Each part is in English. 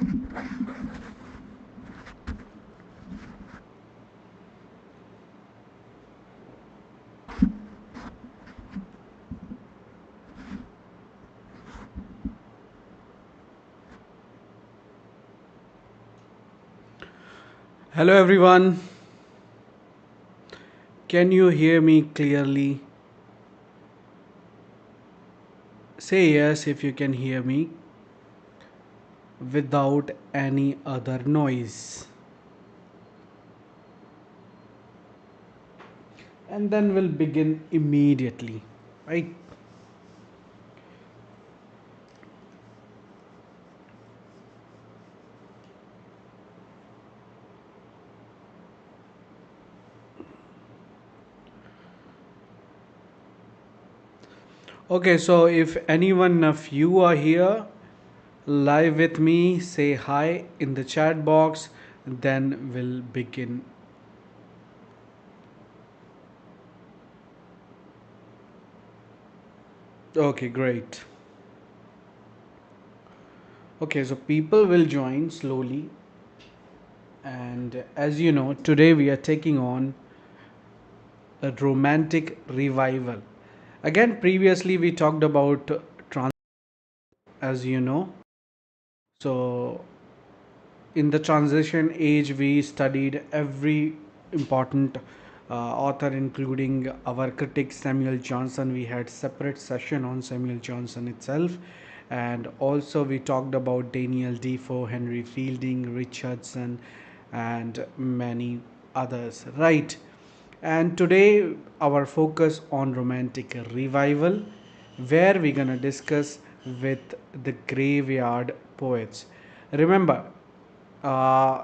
Hello everyone, can you hear me clearly? Say yes if you can hear me without any other noise. And then we'll begin immediately, right? Okay, so if anyone of you are here live with me, say hi in the chat box, then we'll begin. Okay, great. Okay, so people will join slowly, and as you know, today we are taking on a romantic revival. Again, previously we talked about as you know. So, in the transition age, we studied every important author, including our critic Samuel Johnson. We had separate session on Samuel Johnson itself, and also we talked about Daniel Defoe, Henry Fielding, Richardson, and many others. Right. And today, our focus on romantic revival, where we're gonna discuss with the graveyard poets. Remember, uh,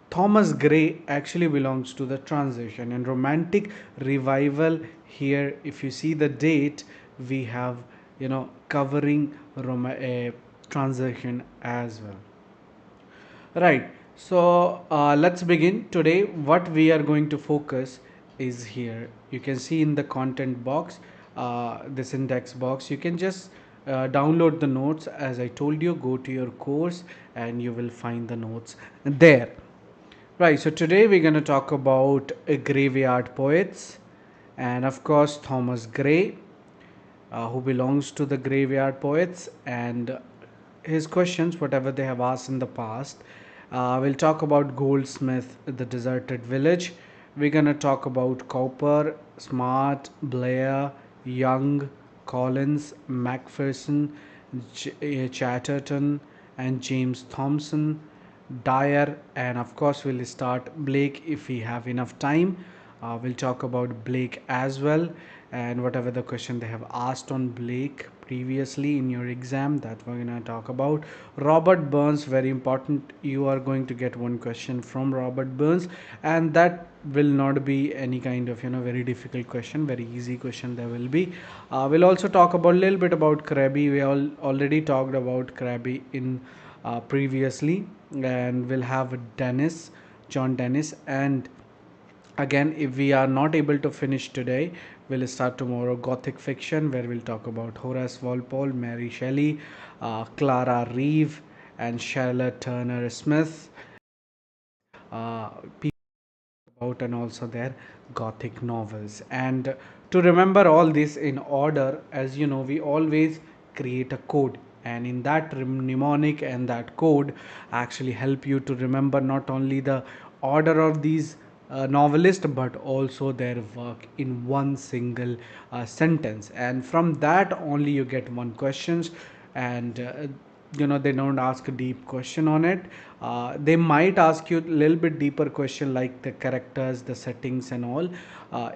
Thomas Gray actually belongs to the transition and romantic revival. Here, if you see the date, we have covering transition as well. Right. So let's begin. Today, what we are going to focus is here. You can see in the content box, this index box, you can just download the notes. As I told you, go to your course and you will find the notes there. Right. So today we're going to talk about graveyard poets and, of course, Thomas Gray, who belongs to the graveyard poets, and his questions, whatever they have asked in the past. We'll talk about Goldsmith, the deserted village. We're gonna talk about Cowper, Smart, Blair, Young, Collins, Macpherson, Chatterton, and James Thompson, Dyer, and of course, we'll start Blake if we have enough time. We'll talk about Blake as well, and whatever the question they have asked on Blake previously in your exam, that we're gonna talk about. Robert Burns, very important. You are going to get one question from Robert Burns, and that will not be any kind of very difficult question, very easy question there will be. We'll also talk about a little bit about Krabby. We all already talked about Krabby in previously, and we'll have John Dennis, and again, if we are not able to finish today, we'll start tomorrow Gothic fiction, where we'll talk about Horace Walpole, Mary Shelley, Clara Reeve, and Charlotte Turner Smith. People about and also their Gothic novels. And to remember all this in order, as you know, we always create a code, and in that mnemonic and that code actually help you to remember not only the order of these novelists but also their work in one single sentence, and from that only you get one questions. And they don't ask a deep question on it. They might ask you a little bit deeper question like the characters, the settings, and all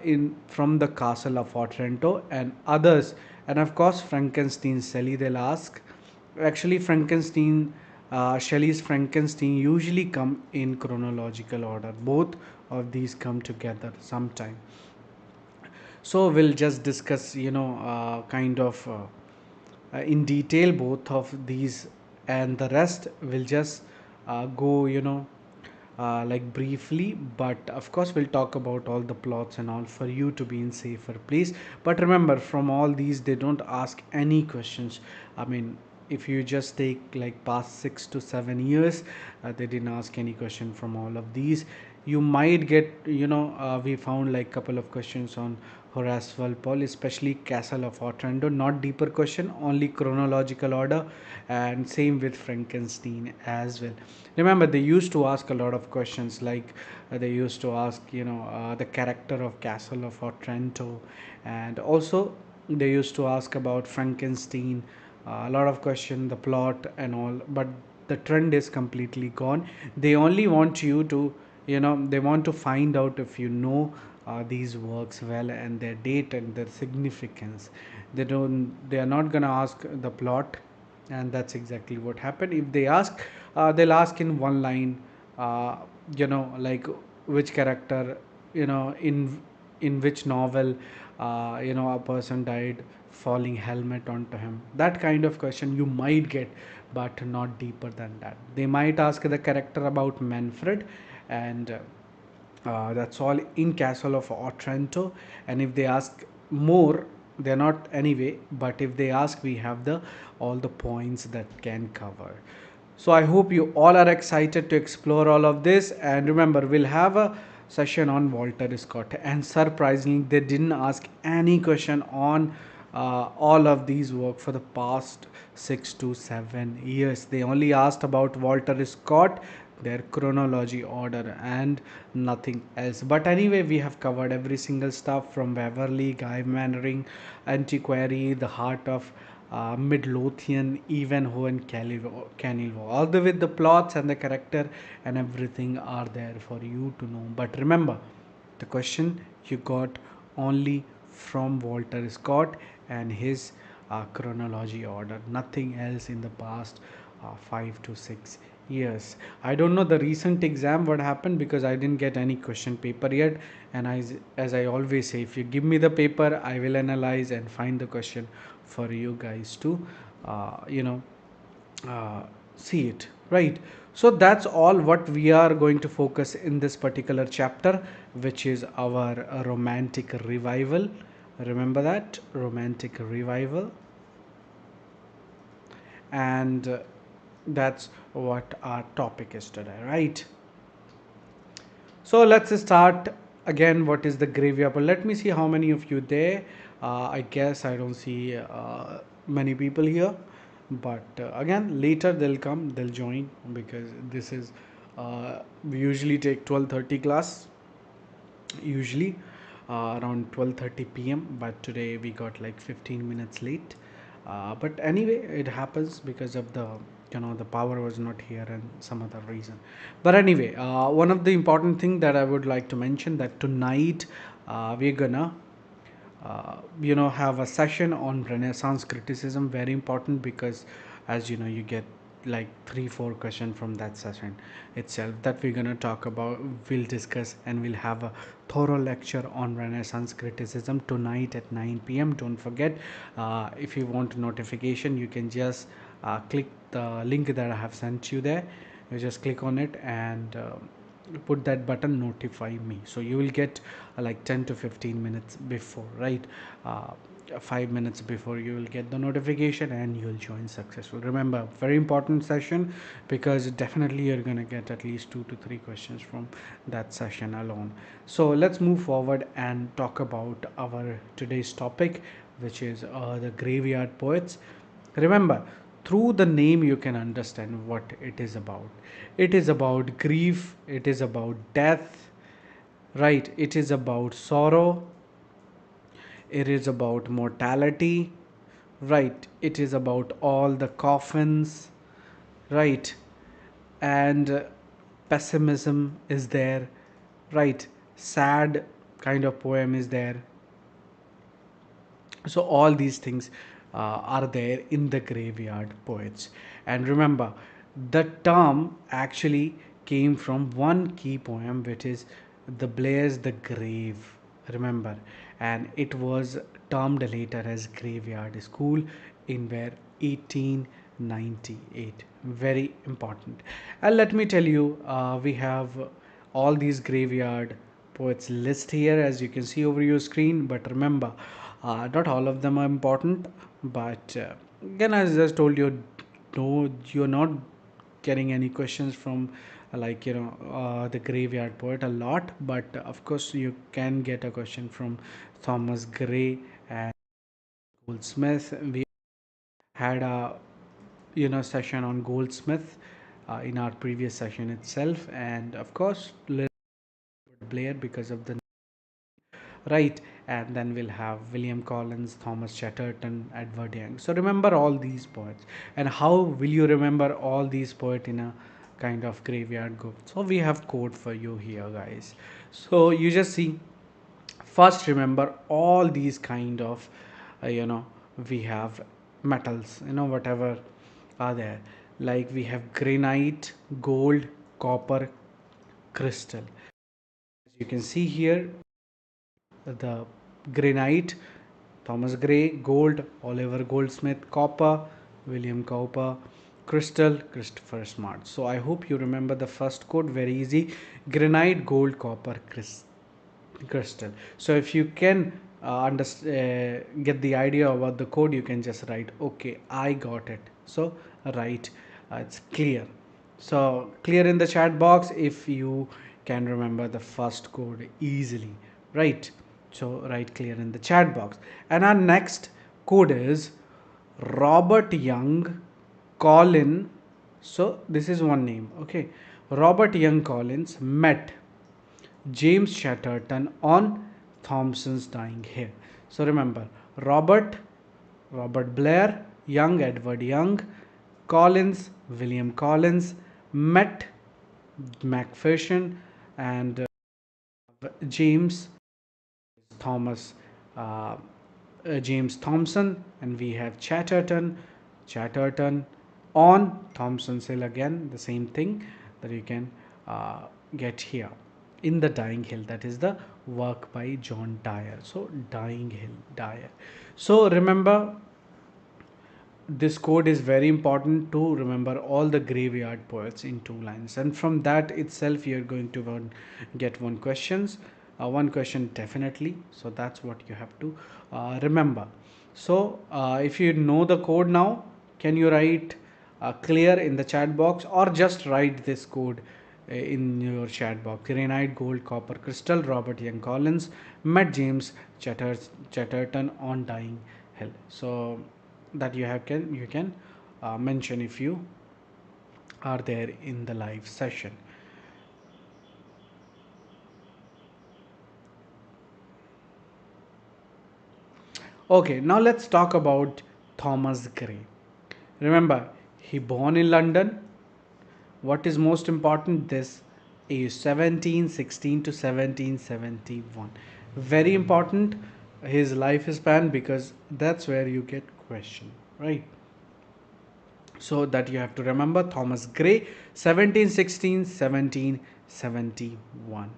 in from the Castle of Otranto and others. And of course, Frankenstein Shelley they'll ask. Actually, Shelley's Frankenstein usually come in chronological order. Both of these come together sometime. So we'll just discuss kind of in detail both of these, and the rest will just go like briefly. But of course we'll talk about all the plots and all for you to be in safer place. But remember, from all these they don't ask any questions. I mean, if you just take like past 6 to 7 years, they didn't ask any question from all of these. You might get, we found like couple of questions on Horace Walpole, especially Castle of Otranto, not deeper question, only chronological order, and same with Frankenstein as well. Remember, they used to ask a lot of questions like they used to ask, the character of Castle of Otranto, and also they used to ask about Frankenstein, a lot of question, the plot and all. But the trend is completely gone. They only want you to, they want to find out if you know these works well and their date and their significance. They are not going to ask the plot, and that's exactly what happened. If they ask, they'll ask in one line, uh, like which character, in which novel, a person died falling helmet onto him. That kind of question you might get, but not deeper than that. They might ask the character about Manfred, and that's all in Castle of Otranto. And if they ask more, they're not anyway, but if they ask, we have the all the points that can cover. So I hope you all are excited to explore all of this. And remember, we'll have a session on Walter Scott, and surprisingly they didn't ask any question on all of these work for the past 6 to 7 years. They only asked about Walter Scott, their chronology order, and nothing else. But anyway, we have covered every single stuff from Waverley, Guy Mannering, Antiquary, the Heart of Midlothian, Ivanhoe, and Canilvo. All the with the plots and the character and everything are there for you to know. But remember, the question you got only from Walter Scott and his chronology order, nothing else in the past 5 to 6 years. I don't know the recent exam what happened, because I didn't get any question paper yet. And as I always say, if you give me the paper, I will analyze and find the question for you guys to, uh, you know, uh, see it, right? So that's all what we are going to focus in this particular chapter, which is our romantic revival. Remember that romantic revival, and that's what our topic is today, right? So let's start again. What is the graveyard? But let me see how many of you there. I guess I don't see many people here, but again later they'll come, they'll join, because this is we usually take 12:30 class, usually around 12:30 p.m. But today we got like 15 minutes late. But anyway, it happens because of the power was not here and some other reason. But anyway, one of the important thing that I would like to mention, that tonight we're gonna have a session on Renaissance criticism. Very important, because as you know, you get like 3 4 questions from that session itself, that we're going to talk about, we'll discuss, and we'll have a thorough lecture on Renaissance criticism tonight at 9 p.m. Don't forget, if you want notification, you can just click the link that I have sent you there. You just click on it and put that button notify me, so you will get like 10 to 15 minutes before, right? 5 minutes before, you will get the notification and you'll join successful. Remember, very important session, because definitely you're going to get at least 2 to 3 questions from that session alone. So let's move forward and talk about our today's topic, which is the graveyard poets. Remember, through the name you can understand what it is about. It is about grief, it is about death, right? It is about sorrow, it is about mortality, right? It is about all the coffins, right? And pessimism is there, right? Sad kind of poem is there. So all these things are there in the graveyard poets. And remember, the term actually came from one key poem, which is the Blair's the Grave. Remember, and it was termed later as Graveyard School in where 1898. Very important. And let me tell you, we have all these graveyard poets list here, as you can see over your screen. But remember, not all of them are important, but again, as I just told you, no, you're not getting any questions from the graveyard poet a lot, but of course you can get a question from Thomas Gray and Goldsmith. We had a session on Goldsmith in our previous session itself, and of course Blair because of the right. And then we'll have William Collins, Thomas Chatterton, Edward Young. So remember all these poets. And how will you remember all these poets in a kind of graveyard group? So we have code for you here, guys. So you just see, first remember all these kind of uh, you know we have metals, whatever are there, like we have granite, gold, copper, crystal. As you can see here, the granite, Thomas Gray; gold, Oliver Goldsmith; copper, William Cowper; crystal, Christopher Smart. So I hope you remember the first code, very easy: granite, gold, copper, crystal. So if you can get the idea about the code, you can just write, okay, I got it. So write, it's clear. So clear in the chat box if you can remember the first code easily, right? So write clear in the chat box. And our next code is Robert Young Collin. So this is one name, okay. Robert Young Collins met James Chatterton on Thompson's Dying Hill. So remember, Robert Blair; Young, Edward Young; Collins, William Collins; met Macpherson; and James Thomas uh, James Thompson. And we have Chatterton on Thompson's Hill. Again, the same thing that you can uh, get here in the Dying Hill. That is the work by John Dyer. So Dying Hill, Dyer. So remember, this code is very important to remember all the graveyard poets in 2 lines, and from that itself you're going to get one question definitely. So that's what you have to remember. So if you know the code now, can you write clear in the chat box, or just write this code in your chat box: granite, gold, copper, crystal, Robert Young Collins met James Chatterton on Dying Hill. So that you can mention if you are there in the live session. Okay, now let's talk about Thomas Gray. Remember, he born in London. What is most important? This is 1716 to 1771. Very important, his life span, because that's where you get question, right? So that you have to remember, Thomas Gray, 1716 1771.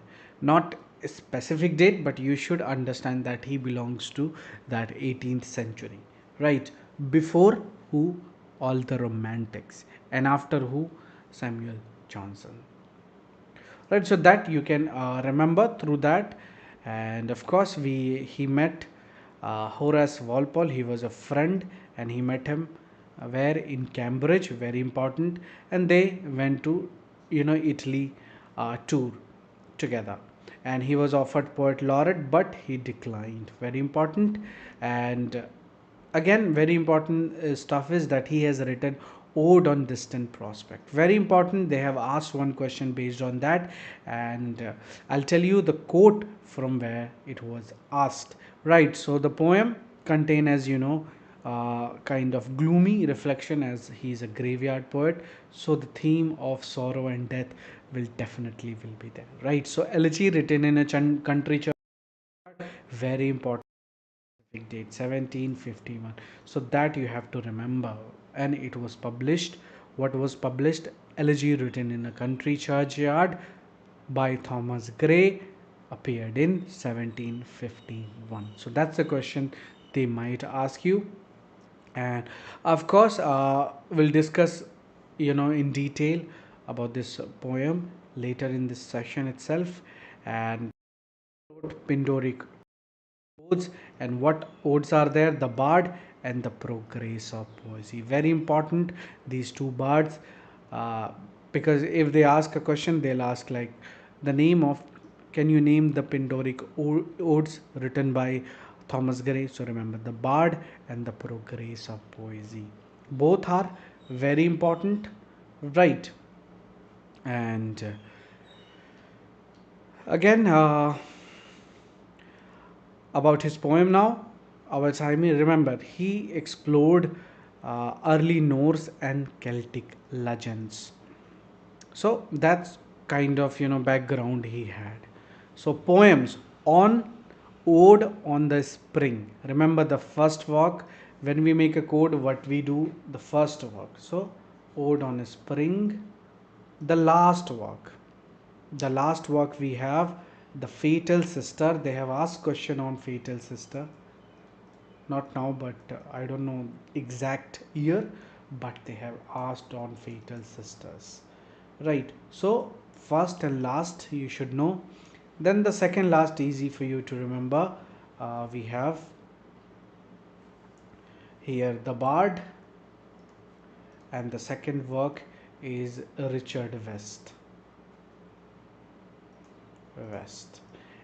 Not a specific date, but you should understand that he belongs to that 18th century, right? Before who? All the romantics. And after who? Samuel Johnson, right? So that you can remember through that. And of course he met Horace Walpole. He was a friend, and he met him where? In Cambridge, very important. And they went to Italy tour together, and he was offered poet laureate, but he declined, very important. And again, very important stuff is that he has written ode on distant prospect, very important. They have asked one question based on that, and I'll tell you the quote from where it was asked, right? So the poem contain, as you know, kind of gloomy reflection, as he's a graveyard poet. So the theme of sorrow and death will be there, right? So elegy written in a country church, very important. Big date 1751. So that you have to remember. And it was published. What was published? Elegy written in a country churchyard by Thomas Gray, appeared in 1751. So that's the question they might ask you. And of course we'll discuss in detail about this poem later in this session itself. And Pindoric odes. And what odes are there? The bard and the progress of poesy. Very important, these two bards, uh, because if they ask a question, they'll ask like the name of, can you name the Pindoric odes written by Thomas Gray? So remember the bard and the progress of poesy. Both are very important, right? And again, about his poem now, our Saimi, remember, he explored early Norse and Celtic legends. So that's kind of, background he had. So poems on ode on the spring. Remember the first walk, when we make a code, what we do, the first walk. So ode on a spring, the last walk. The last walk we have the fatal sister. They have asked question on fatal sister, not now, but I don't know exact year, but they have asked on fatal sisters, right? So first and last you should know. Then the second last, easy for you to remember. We have here the bard, and the second work is Richard West.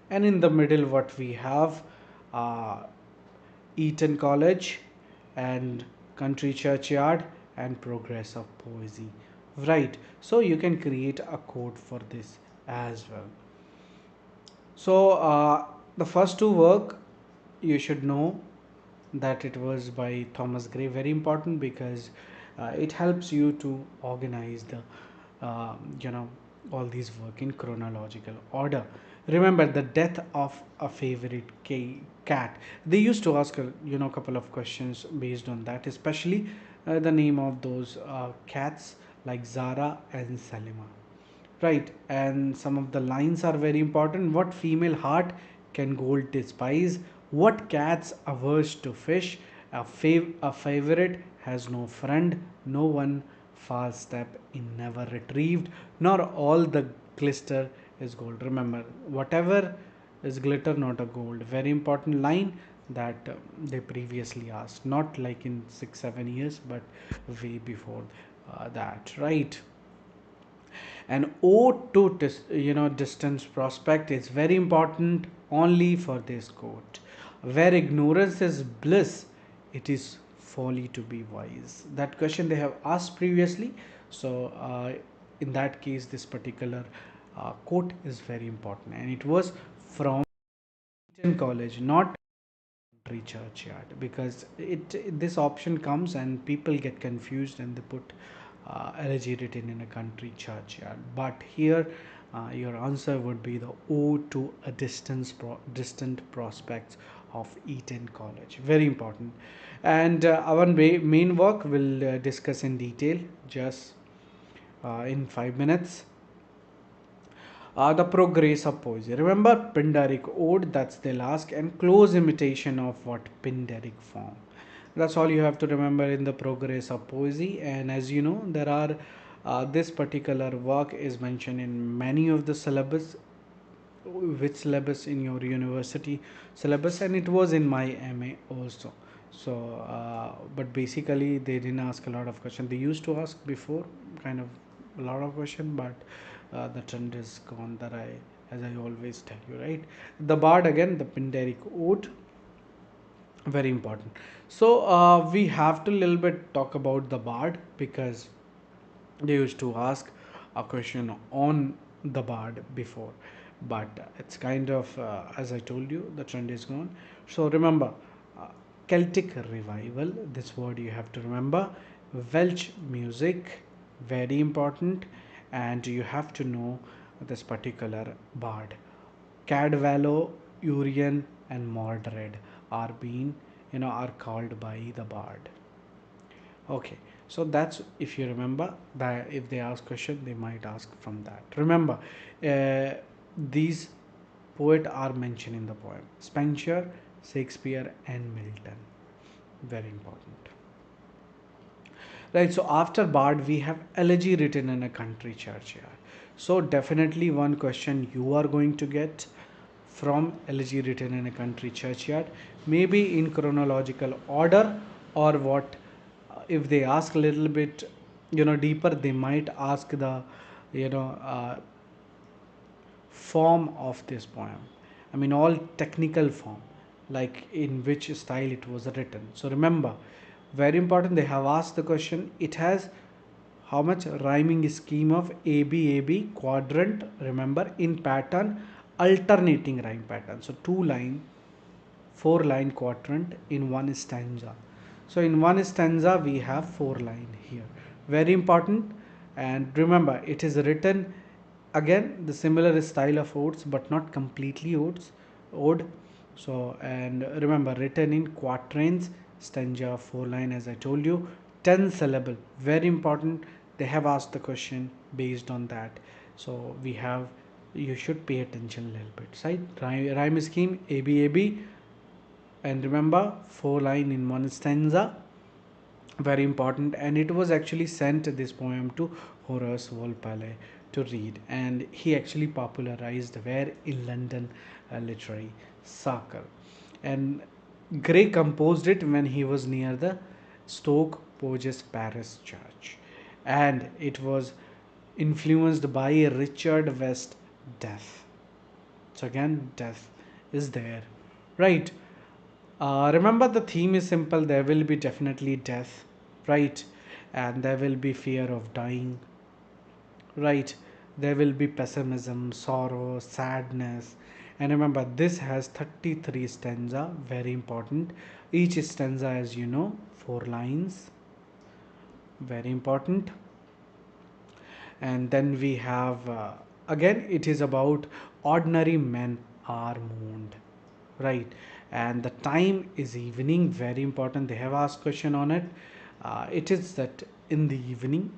And in the middle what we have, uh, Eton College and Country Churchyard and Progress of Poesy, right? So you can create a code for this as well. So the first two work you should know that it was by Thomas Gray. Very important because it helps you to organize the you know all these work in chronological order. Remember the death of a favorite cat. They used to ask couple of questions based on that, especially the name of those cats like Zara and Salima, right? And some of the lines are very important. What female heart can gold despise? What cat's averse to fish? A favorite has no friend, no one false step in never retrieved, nor all the glister is gold. Remember, whatever is glitter, not a gold. Very important line that they previously asked, not like in 6 7 years, but way before that, right? An ode to distance prospect is very important only for this quote. Where ignorance is bliss, it is folly to be wise. That question they have asked previously. So in that case, this particular quote is very important, and it was from Eton College, not country churchyard, because this option comes and people get confused and they put elegy written in a country churchyard. But here your answer would be the ode to a distant prospects of Eton College. Very important. And our main work will discuss in detail just in 5 minutes. The progress of poesy. Remember Pindaric ode, that's the last, and close imitation of what Pindaric form. That's all you have to remember in the progress of poesy. And as you know, there are this particular work is mentioned in many of the syllabus. Which syllabus in your university syllabus? And it was in my MA also. So but basically they didn't ask a lot of questions. They used to ask before kind of a lot of questions, but the trend is gone, that I, as I always tell you, right? The bard, again the Pindaric ode, very important. So we have to little bit talk about the bard, because they used to ask a question on the bard before, but it's kind of as I told you, the trend is gone. So remember, uh, Celtic revival, this word you have to remember. Welsh music, very important. And you have to know this particular bard. Cadvallo, Urien and Mordred are being are called by the bard. Okay, so that's, if you remember that, if they ask question, they might ask from that. Remember, these poet are mentioned in the poem: Spenser, Shakespeare and Milton. Very important, right? So after bard we have elegy written in a country churchyard. So definitely one question you are going to get from elegy written in a country churchyard, maybe in chronological order, or what, if they ask a little bit, deeper, they might ask the, you know uh, form of this poem. I mean, all technical form, like in which style it was written. So remember, very important, they have asked the question, it has how much rhyming scheme of AB quadrant, remember, in pattern, alternating rhyme pattern. So 2 line, 4 line quadrant in one stanza. So in one stanza we have 4 line here. Very important. And remember, it is written again the similar style of odes, but not completely ode. So, and remember, written in quatrains, stanza, 4 line, as I told you, 10 syllable. Very important. They have asked the question based on that. So we have, you should pay attention a little bit, right? Rhyme scheme AB, and remember, 4 line in one stanza, very important. And it was actually sent, this poem, to Horace Walpole to read, and he actually popularized where in London literary circle. And Gray composed it when he was near the Stoke Poges Parish Church, and it was influenced by Richard West death. So again, death is there, right? Remember, the theme is simple. There will be definitely death, right? And there will be fear of dying, right? There will be pessimism, sorrow, sadness. And remember, this has 33 stanza, very important. Each stanza, as you know, 4 lines, very important. And then we have, again, it is about ordinary men are mourned, right? And the time is evening, very important. They have asked question on it. It is that in the evening,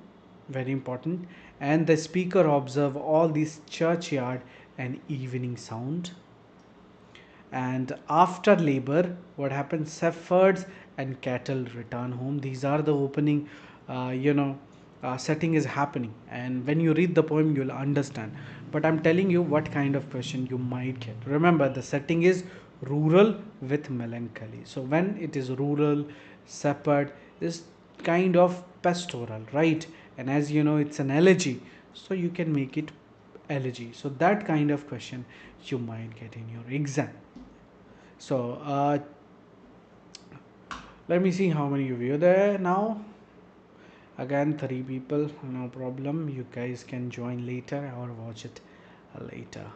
very important. And the speaker observe all these churchyard and evening sound. And after labor, what happens? Shepherds and cattle return home. These are the opening, uh, you know setting is happening, and when you read the poem you'll understand. But I'm telling you what kind of question you might get. Remember, the setting is rural with melancholy. So when it is rural, shepherd is kind of pastoral, right? And as you know, it's an elegy, so you can make it elegy. So that kind of question you might get in your exam. So let me see how many of you are there now. Again, 3 people, no problem. You guys can join later or watch it later.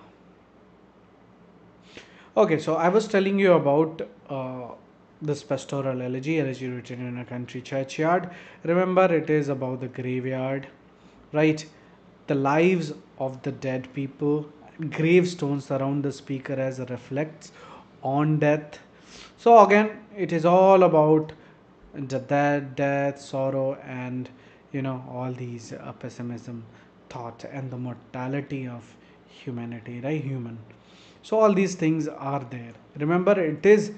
Okay, so I was telling you about this pastoral elegy written in a country churchyard. Remember, it is about the graveyard, right? The lives of the dead people, gravestones surround the speaker as reflects on death. So again, it is all about death, sorrow, and all these pessimism, thought, and the mortality of humanity, right? Human. So all these things are there. Remember, it is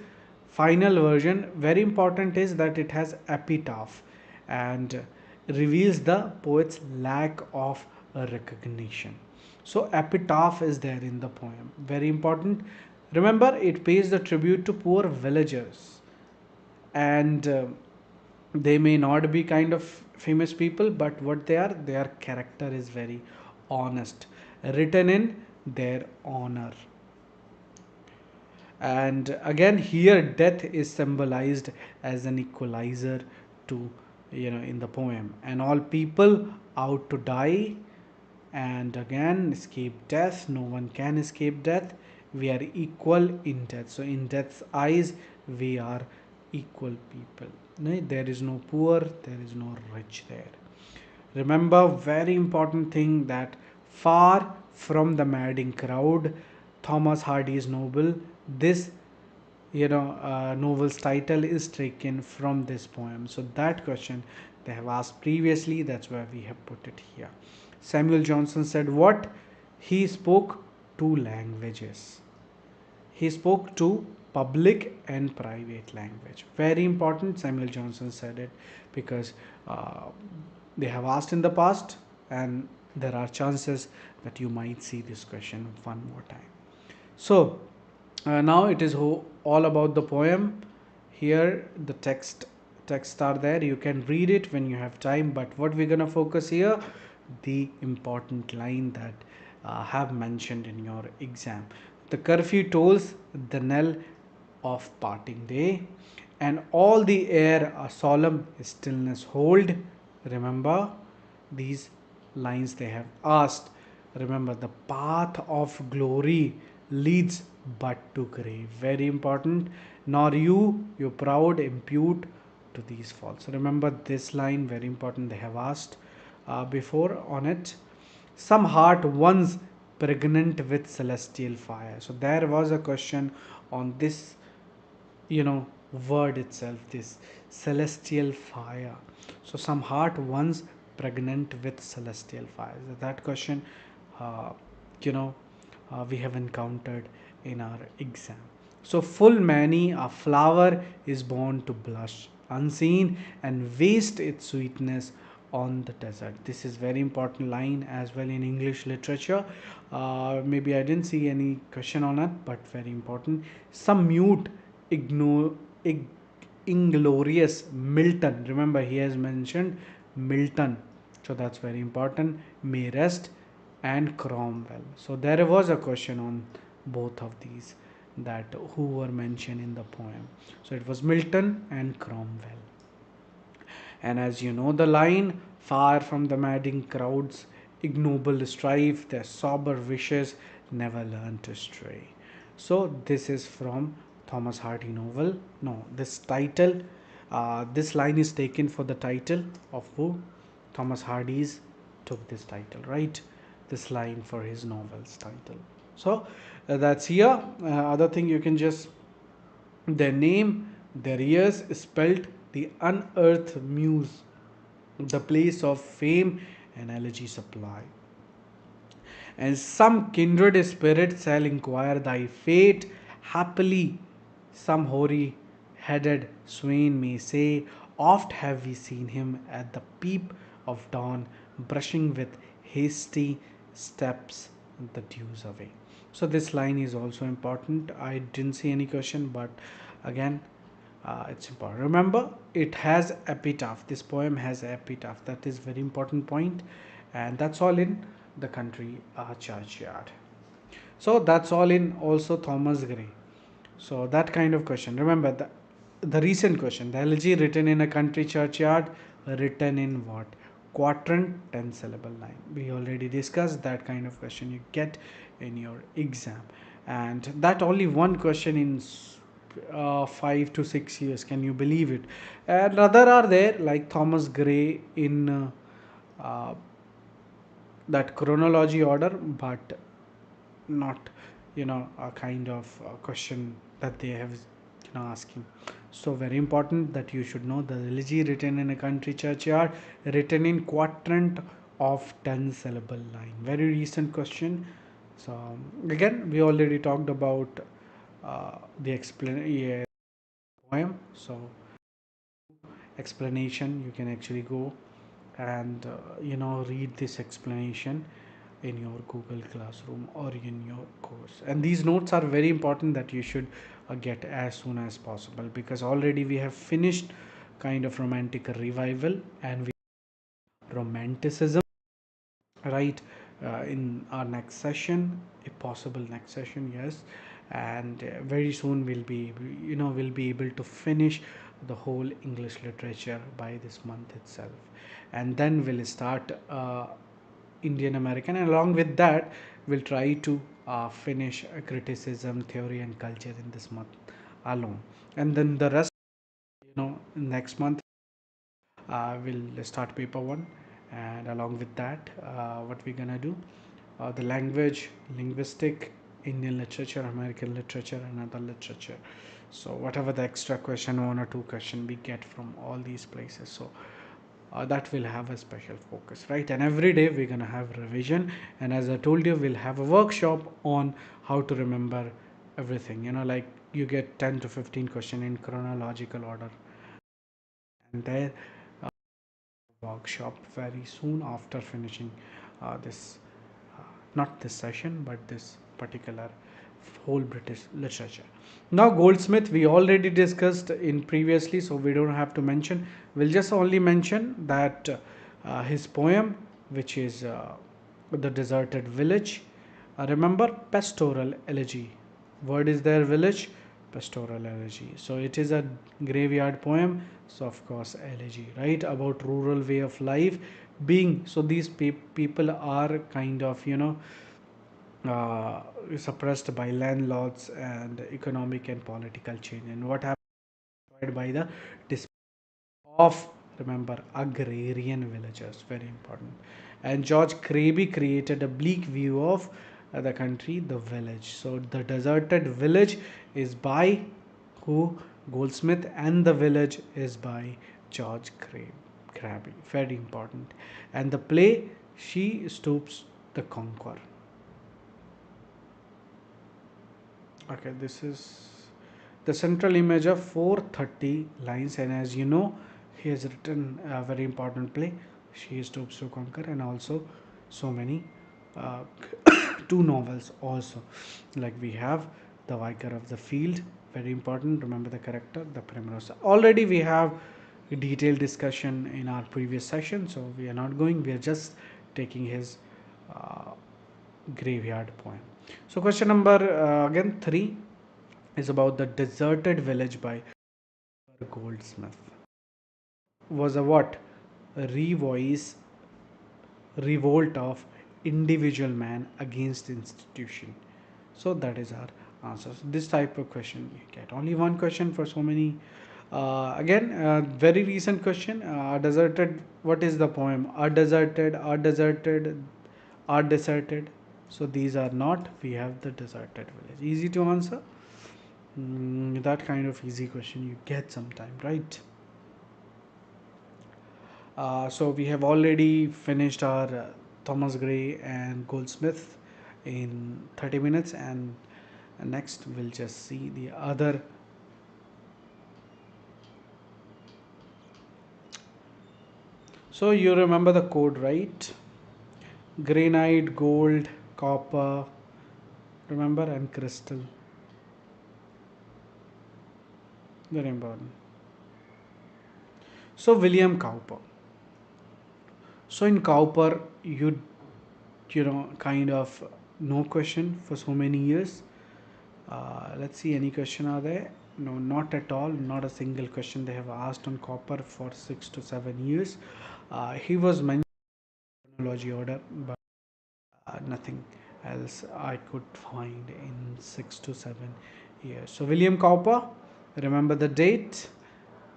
final version. Very important is that it has epitaph and reveals the poet's lack of recognition. So epitaph is there in the poem, very important. Remember, it pays the tribute to poor villagers, and they may not be kind of famous people, but what they are, their character is very honest, written in their honor. And again, here death is symbolized as an equalizer to, in the poem, and all people out to die, and again escape death. No one can escape death. We are equal in death. So in death's eyes, we are equal people. No, there is no poor, there is no rich there. Remember, very important thing, that far from the madding crowd, Thomas Hardy's novel, this novel's title is taken from this poem. So that question they have asked previously, that's why we have put it here. Samuel Johnson said what? He spoke 2 languages. He spoke to public and private language. Very important, Samuel Johnson said it, because uh, they have asked in the past, and there are chances that you might see this question one more time. So Now it is all about the poem. Here the texts are there, you can read it when you have time, but what we're going to focus here, the important line that have mentioned in your exam. The curfew tolls the knell of parting day, and all the air a solemn stillness hold. Remember these lines they have asked. Remember, the path of glory leads but to grave. Very important. Nor you, your proud, impute to these faults. Remember this line, very important. They have asked before on it. Some heart once pregnant with celestial fire. So there was a question on this, word itself, this celestial fire. So some heart once pregnant with celestial fire. So that question, uh, you know we have encountered in our exam. So full many a flower is born to blush unseen and waste its sweetness on the desert. This is very important line as well in English literature. Maybe I didn't see any question on it, but very important. Some mute ignore inglorious Milton. Remember, he has mentioned Milton, so that's very important. May rest and Cromwell. So there was a question on both of these, that who were mentioned in the poem. So it was Milton and Cromwell. And as you know the line, far from the madding crowds, ignoble strife, their sober wishes never learn to stray. So this is from Thomas Hardy novel. No, this title, this line is taken for the title of who? Thomas Hardy's took this title, right? This line for his novel's title. So that's here. Other thing you can just, their name, their years spelt the unearthed muse, the place of fame and elegy supply. And some kindred spirit shall inquire thy fate. Happily, some hoary headed swain may say, oft have we seen him at the peep of dawn, brushing with hasty steps the dews away. So, this line is also important. I didn't see any question, but again, it's important. Remember, it has epitaph. This poem has epitaph. That is very important point, and that's all in the country churchyard. So that's all in also Thomas Gray. So that kind of question. Remember the recent question. The elegy written in a country churchyard, written in what? Quatrain, 10 syllable line. We already discussed that kind of question you get in your exam, and that only one question in 5 to 6 years. Can you believe it? And other are there like Thomas Gray in that chronology order, but not a kind of question that they have asking. So very important that you should know the elegy written in a country churchyard, written in quadrant of 10 syllable line. Very recent question. So again, we already talked about the poem. So explanation, you can actually go and read this explanation in your Google Classroom or in your course. And these notes are very important that you should get as soon as possible, because already we have finished kind of romantic revival and we romanticism, right? In our next session, a possible next session, yes. And very soon we'll be able to finish the whole English literature by this month itself, and then we'll start Indian American, and along with that we'll try to finish criticism, theory and culture in this month alone, and then the rest, next month we'll start paper one, and along with that what we're gonna do, the language, linguistic, Indian literature, American literature and other literature. So whatever the extra question, one or two question we get from all these places, so that will have a special focus, right? And every day we're gonna have revision, and as I told you, we'll have a workshop on how to remember everything, like you get 10 to 15 question in chronological order, and there workshop very soon after finishing this not this session but this particular whole British literature. Now Goldsmith we already discussed in previously, so we don't have to mention. We'll just only mention that his poem, which is The Deserted Village. Remember, pastoral elegy. Word is there, village, pastoral elegy. So it is a graveyard poem. So of course elegy, right? About rural way of life being. So these people are kind of uh, suppressed by landlords and economic and political change. And what happened by the of, remember, agrarian villagers, very important. And George Crabbe created a bleak view of the country, the village. So the deserted village is by who? Goldsmith, and the village is by George Crabbe, very important. And the play, She Stoops to Conquer. Okay, this is the central image of 430 lines, and as you know, he has written a very important play, She Stoops to Conquer, and also so many uh, two novels also, like we have The Vicar of the Field, very important. Remember the character, the Primrose. Already we have a detailed discussion in our previous session, so we are not going. We are just taking his uh, graveyard poem. So question number again 3 is about the deserted village by Goldsmith. Was a what? A revolt of individual man against institution. So that is our answer. So this type of question you get only one question for so many. Again, very recent question. Deserted. What is the poem? Are deserted. Are deserted. Are deserted. So these are not. We have the deserted village. Easy to answer. That kind of easy question you get sometime, right? So we have already finished our Thomas Gray and Goldsmith in 30 minutes, and next we'll just see the other. So you remember the code, right? Granite, gold, copper, remember, and crystal. Very important. So William Cowper. So in Cowper, kind of no question for so many years. Let's see, any question are there? No, not at all. Not a single question they have asked on Copper for 6 to 7 years. He was mentioned in chronology order, but nothing else I could find in 6 to 7 years. So William Cowper, remember the date.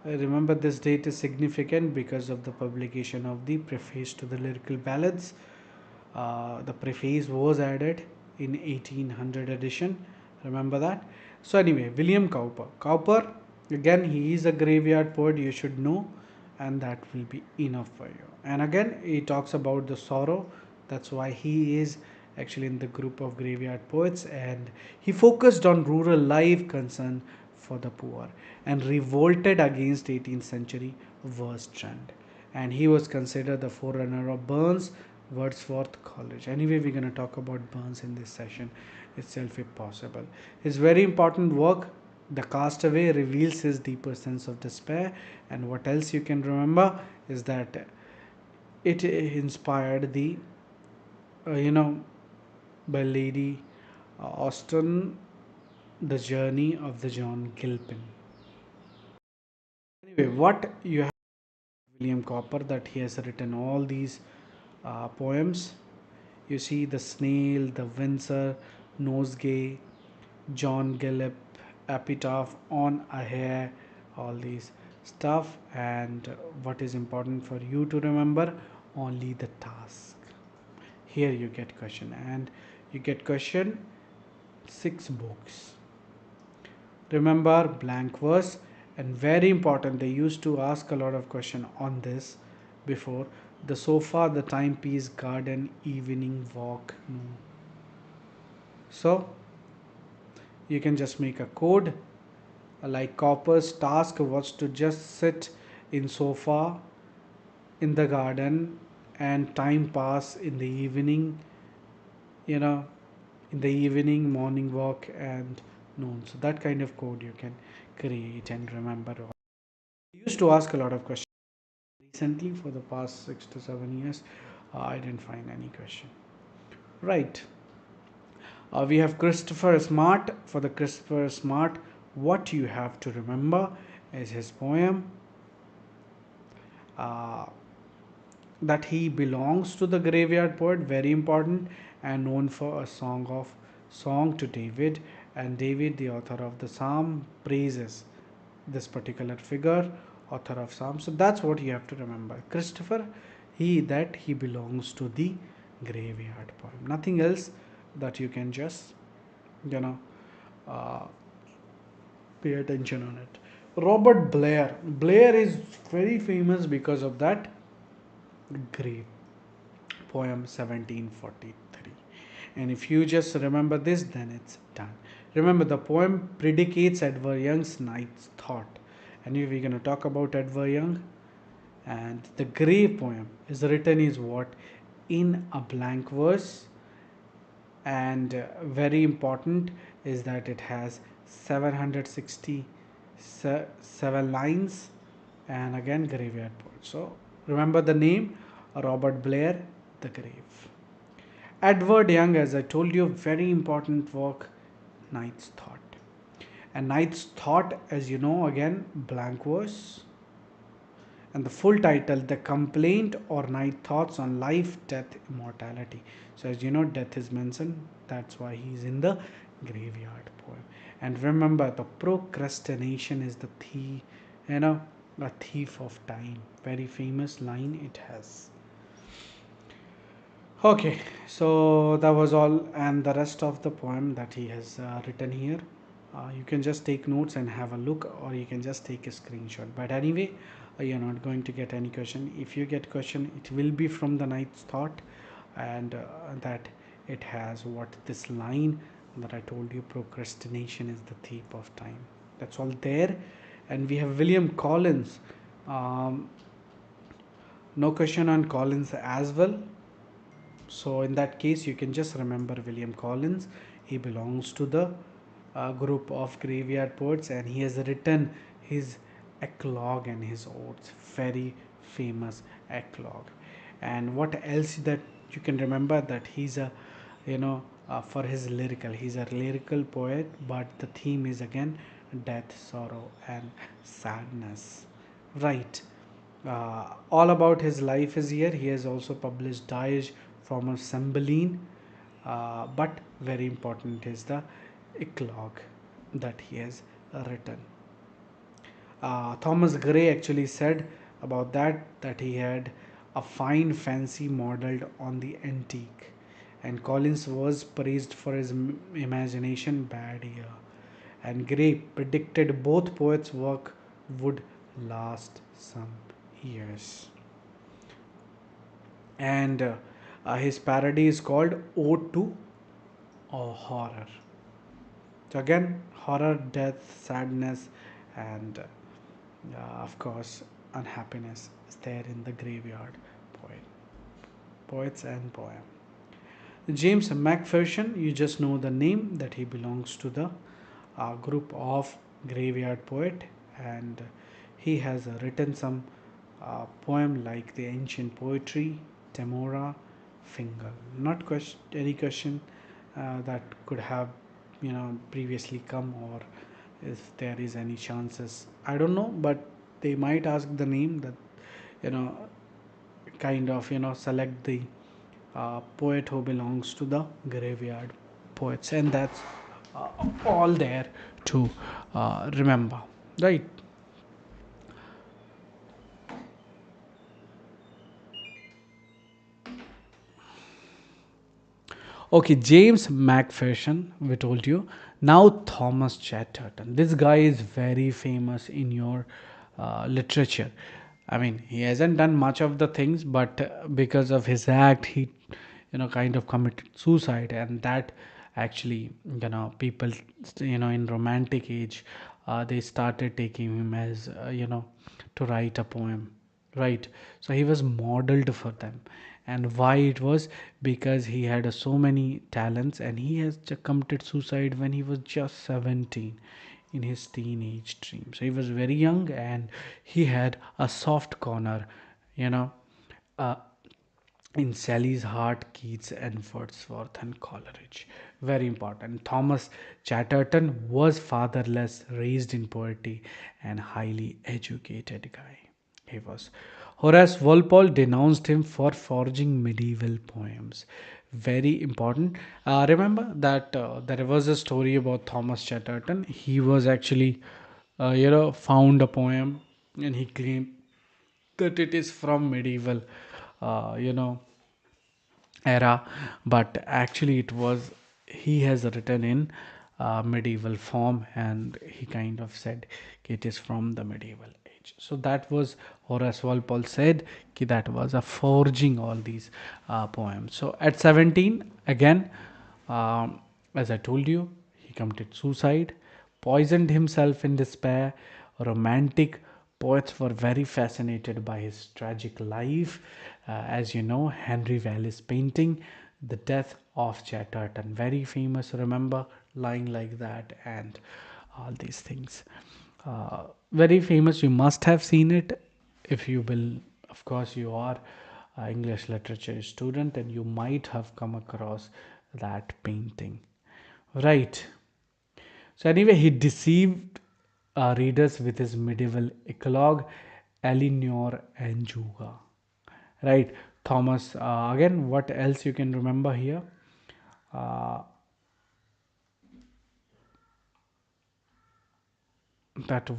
Remember this date is significant because of the publication of the preface to the lyrical ballads. The preface was added in 1800 edition. Remember that. So anyway, William Cowper. Cowper, again, he is a graveyard poet. You should know, and that will be enough for you. And again, he talks about the sorrow. That's why he is actually in the group of graveyard poets, and he focused on rural life concern for the poor and revolted against 18th century worst trend. And he was considered the forerunner of Burns, Wordsworth College. Anyway, we're going to talk about Burns in this session itself if possible. His very important work, The Castaway, reveals his deeper sense of despair. And what else you can remember is that it inspired the, you know, by Lady Austen, The Journey of the John Gilpin. Anyway, what you have William Cowper, that he has written all these poems. You see the snail, the Windsor, nosegay, John Gillip, epitaph on a hare, all these stuff. And what is important for you to remember? Only the task. Here you get question, and you get question 6 books. Remember blank verse, and very important, they used to ask a lot of question on this before. The sofa, the timepiece, garden, evening walk. No. So you can just make a code, like Copper's task was to just sit in sofa in the garden and time pass in the evening, you know, in the evening, morning walk, and noon. So that kind of code you can create and remember. I used to ask a lot of questions recently for the past 6 to 7 years. I didn't find any question. Right. We have Christopher Smart. For the Christopher Smart, what you have to remember is his poem. Uh, that he belongs to the graveyard poet, very important, and known for a song to David. And David, the author of the psalm, praises this particular figure, author of psalm. So that's what you have to remember. Christopher, he belongs to the graveyard poem. Nothing else that you can just you know uh, pay attention on it. Robert Blair. Blair is very famous because of that grave poem 1743. And if you just remember this, then it's done. Remember, the poem predicates Edward Young's Night's Thought. And if we're going to talk about Edward Young, and the grave poem is written is what? In a blank verse, and very important is that it has 767 lines, and again graveyard poet. So remember the name, Robert Blair, the grave. Edward Young, as I told you, very important work, Night's Thought. And Night's Thought, as you know, again blank verse, and the full title, The Complaint or Night Thoughts on Life, Death, Immortality. So as you know, death is mentioned, that's why he's in the graveyard poem. And remember, the procrastination is the thief, a thief of time. Very famous line it has. Okay, so that was all, and the rest of the poem that he has written here. You can just take notes and have a look, or you can just take a screenshot. But anyway, you're not going to get any question. If you get question, it will be from the Night's Thought, and that it has what this line that I told you: procrastination is the thief of time. That's all there, and we have William Collins. Um, no question on Collins as well. So in that case, you can just remember William Collins. He belongs to the group of graveyard poets, and he has written his eclogue and his odes, very famous eclogue. And what else that you can remember, that he's a for his lyrical, he's a lyrical poet, but the theme is again death, sorrow, and sadness. Right. All about his life is here. He has also published Diage from a Cymbeline, but very important is the eclogue that he has written. Thomas Gray actually said about that he had a fine fancy modeled on the antique, and Collins was praised for his imagination bad ear. And Gray predicted both poets' work would last some years. And his parody is called Ode to Horror. So again, horror, death, sadness, and of course, unhappiness is there in the graveyard poet, poets and poem. James Macpherson, you just know the name, that he belongs to the group of graveyard poet, and he has written some poem like the ancient poetry, Temora, Fingal. Not any question that could have previously come, or if there is any chances, I don't know, but they might ask the name, that you know kind of select the poet who belongs to the graveyard poets, and that's uh, all there to remember, right? Okay, James Macpherson, we told you. Now Thomas Chatterton. This guy is very famous in your literature. I mean, he hasn't done much of the things, but because of his act, he, kind of committed suicide, and that actually, people, in romantic age, they started taking him as, to write a poem, right? So he was modeled for them. And why it was? Because he had so many talents, and he has committed suicide when he was just 17, in his teenage dream. So he was very young, and he had a soft corner, you know, uh, in Sally's heart, Keats and Wordsworth and Coleridge. Very important. Thomas Chatterton was fatherless, raised in poverty, and highly educated guy. He was. Horace Walpole denounced him for forging medieval poems. Very important. Remember that there was a story about Thomas Chatterton. He was actually, found a poem, and he claimed that it is from medieval, uh, you know, era, but actually it was, he has written in medieval form, and he kind of said it is from the medieval age. So that was, Horace Walpole said that was a forging all these poems. So at 17 again, as I told you, he committed suicide, poisoned himself in despair. Romantic poets were very fascinated by his tragic life. As you know, Henry Wallace painting The Death of Chatterton, very famous, remember, lying like that, and all these things. Very famous, you must have seen it. If you will, of course, you are an English literature student, and you might have come across that painting, right? So anyway, he deceived readers with his medieval eclogue, Elinor and Juga. Right, Thomas. Again, what else you can remember here? Uh, that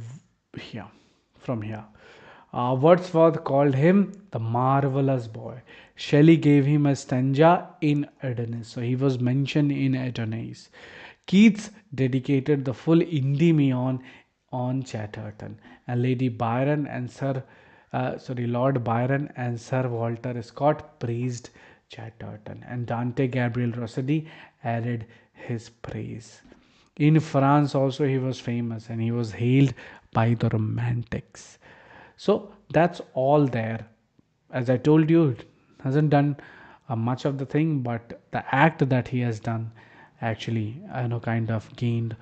here, from here. Wordsworth called him the marvelous boy. Shelley gave him a stanza in Adonis, so he was mentioned in Adonis. Keats dedicated the full Endymion on Chatterton, and Lord Byron and Sir Walter Scott praised Chatterton, and Dante Gabriel Rossetti added his praise. In France also he was famous, and he was hailed by the romantics. So that's all there. As I told you, hasn't done much of the thing, but the act that he has done actually, kind of gained,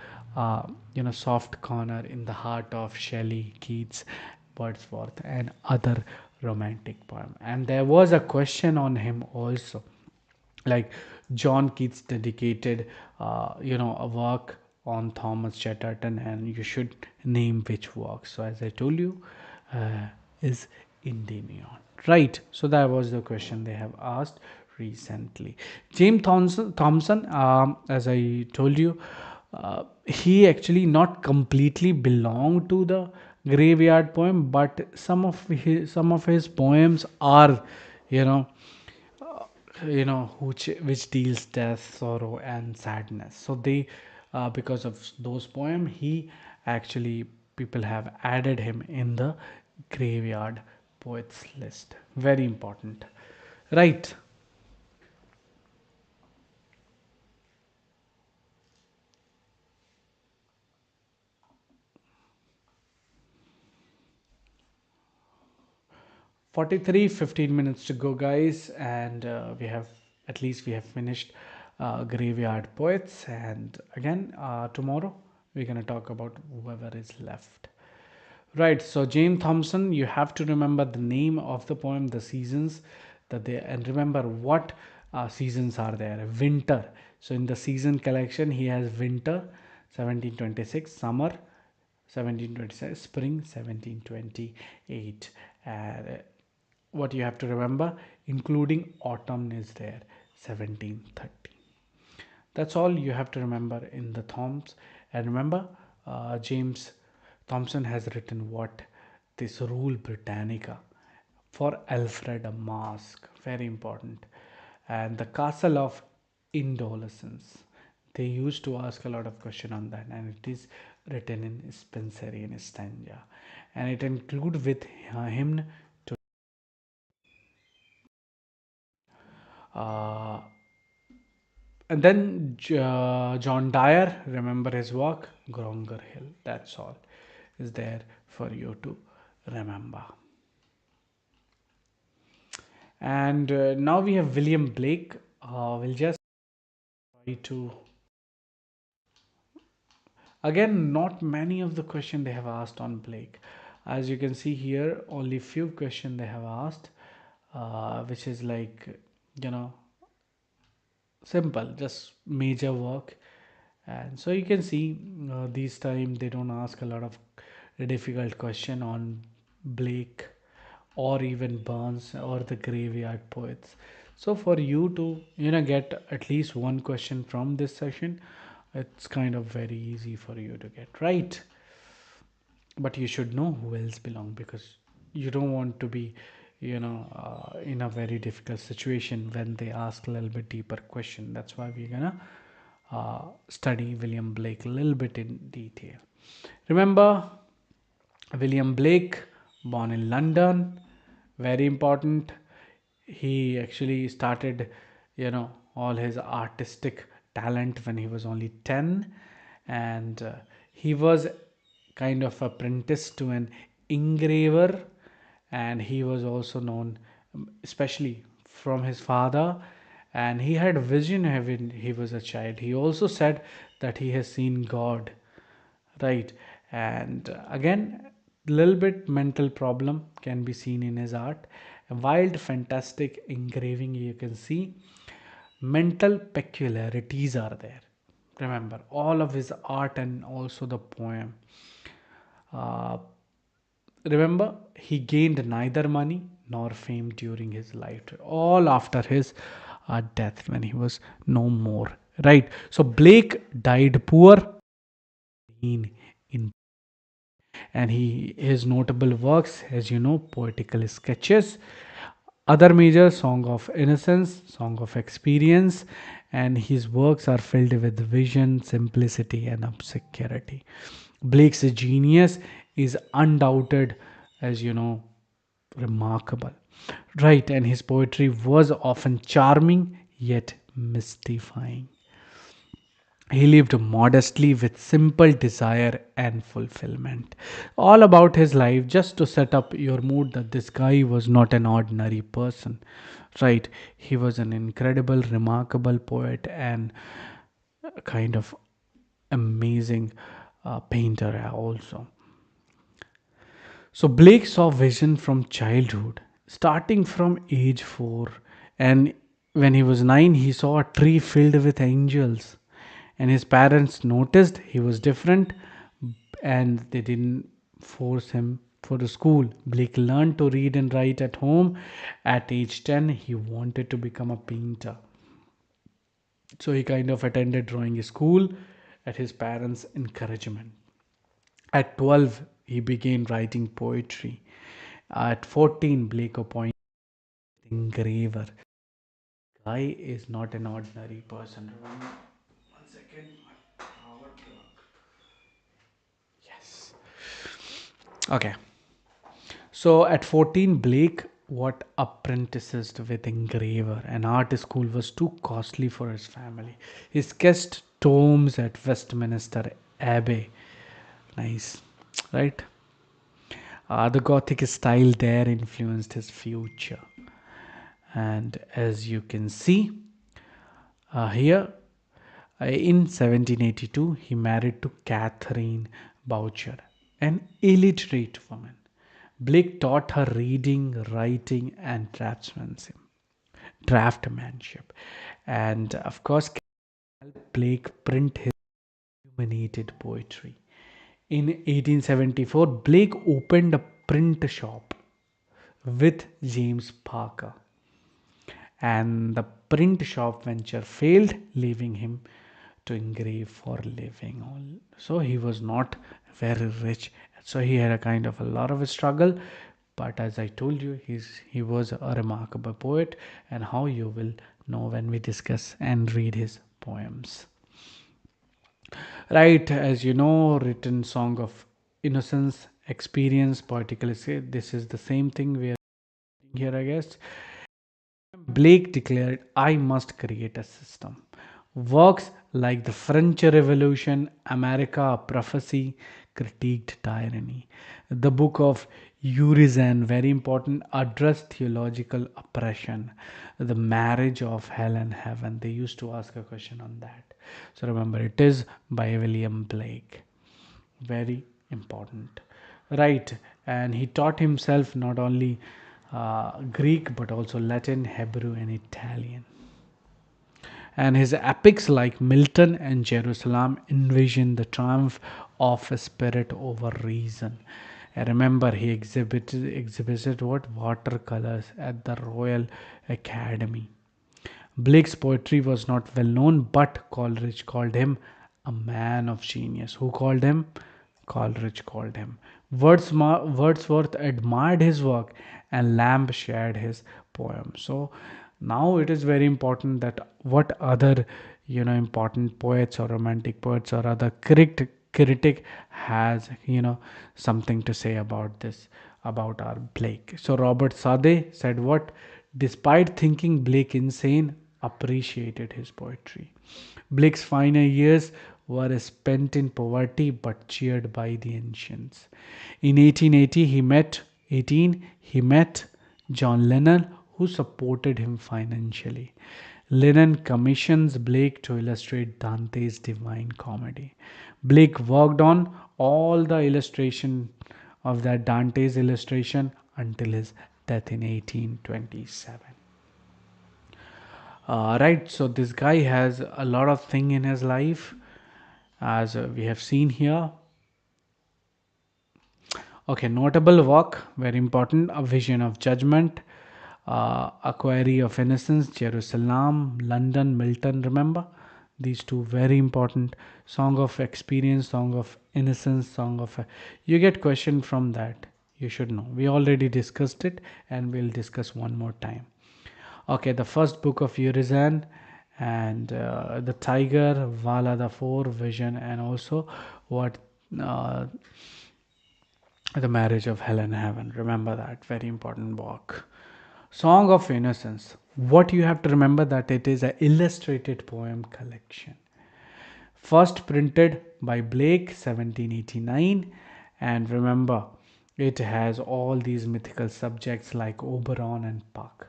soft corner in the heart of Shelley, Keats, Wordsworth, and other romantic poem. And there was a question on him also, like John Keats dedicated, a work on Thomas Chatterton, and you should name which work. So as I told you, is Endymion, right? So that was the question they have asked recently. James Thompson, as I told you, he actually not completely belonged to the graveyard poem, but some of his poems are, you know which deals death, sorrow, and sadness. So they, because of those poem, he actually, people have added him in the graveyard poets list. Very important, right? 43, 15 minutes to go, guys, and we have finished graveyard poets. And again, tomorrow we're going to talk about whoever is left. Right, so James Thompson, you have to remember the name of the poem, the seasons that they, and remember what seasons are there. Winter. So in the season collection, he has winter 1726, summer 1726, spring 1728. And what you have to remember, including autumn is there 1730. That's all you have to remember in the Thoms. And remember, James Thompson has written what? This Rule Britannica for Alfred a Mask. Very important. And the Castle of Indolence. They used to ask a lot of question on that, and it is written in Spenserian stanza. And it include with hymn to uh, and then John Dyer, remember his work, Gronger Hill. That's all is there for you to remember. And now we have William Blake. We'll just try to, again, not many of the question they have asked on Blake. As you can see here, only few question they have asked, which is like, you know, simple, just major work. And so you can see these time they don't ask a lot of difficult question on Blake or even Burns or the graveyard poets. So for you to get at least one question from this session, it's kind of very easy for you to get right. But you should know who else belong, because you don't want to be in a very difficult situation when they ask a little bit deeper question. That's why we're gonna study William Blake a little bit in detail. Remember, William Blake, born in London, very important. He actually started, all his artistic talent when he was only 10, and he was kind of apprentice to an engraver, and he was also known, especially from his father, and he had a vision when he was a child. He also said that he has seen God, right? And again, little bit mental problem can be seen in his art. A wild fantastic engraving, you can see mental peculiarities are there. Remember, all of his art and also the poem, uh, remember, he gained neither money nor fame during his lifetime, all after his death, when he was no more, right? So Blake died poor in, and his notable works, as you know, poetical sketches, other major Song of Innocence, Song of Experience, and his works are filled with vision, simplicity, and obscurity. Blake's genius is undoubted, as you know, remarkable, right? And his poetry was often charming yet mystifying. He lived modestly with simple desire and fulfillment. All about his life, just to set up your mood that this guy was not an ordinary person, right? He was an incredible, remarkable poet and a kind of amazing painter also. So Blake saw vision from childhood, starting from age 4. And when he was 9, he saw a tree filled with angels. And his parents noticed he was different, and they didn't force him for the school. Blake learned to read and write at home. At age 10, he wanted to become a painter. So he kind of attended drawing school at his parents' encouragement. At 12, he began writing poetry. At 14, Blake appointed engraver. Guy is not an ordinary person. Remember? 1 second, my power plug. Yes. Okay. So at 14, Blake what apprentices with engraver. An art school was too costly for his family. He sketched tomes at Westminster Abbey. Nice, right? The Gothic style there influenced his future. And as you can see here, in 1782, he married to Catherine Boucher, an illiterate woman. Blake taught her reading, writing, and draftsmanship. And of course, Blake print his illuminated poetry. In 1874, Blake opened a print shop with James Parker, and the print shop venture failed, leaving him to engrave for living. So he was not very rich, so he had a kind of a lot of a struggle. But as I told you, he was a remarkable poet, and how you will know when we discuss and read his poems. Right, as you know, written Song of Innocence, Experience, Poetical Essay. This is the same thing we are here, I guess. Blake declared, I must create a system. Works like the French Revolution, America, a Prophecy, critiqued tyranny. The book of Urizen, very important, addressed theological oppression. The marriage of hell and heaven. They used to ask a question on that. So remember, it is by William Blake. Very important. Right. And he taught himself not only Greek but also Latin, Hebrew, and Italian. And his epics like Milton and Jerusalem envision the triumph of a spirit over reason. I remember he exhibited what watercolors at the Royal Academy. Blake's poetry was not well known, but Coleridge called him a man of genius. Who called him? Coleridge called him. Wordsworth admired his work, and Lamb shared his poem. So now it is very important that what other important poets or romantic poets or other critic has something to say about this, about our Blake. So Robert Sade said what? Despite thinking Blake insane, appreciated his poetry. Blake's final years were spent in poverty but cheered by the ancients. In 18 he met John Lennon, who supported him financially. Lennon commissions Blake to illustrate Dante's Divine Comedy. Blake worked on all the illustration of that Dante's illustration until his death in 1827. Right, so this guy has a lot of thing in his life, as we have seen here. Okay, notable work, very important: A Vision of Judgment, A Query of Innocence, Jerusalem, London, Milton. Remember these two very important: Song of Experience, Song of Innocence, Song of. You get question from that. You should know. We already discussed it, and we'll discuss one more time. Okay, the first book of Urizen, and the Tiger, Vala the Four, Vision, and also what uh, the Marriage of Hell and Heaven. Remember that very important book. Song of Innocence. What you have to remember that it is an illustrated poem collection. First printed by Blake 1789, and remember it has all these mythical subjects like Oberon and Puck.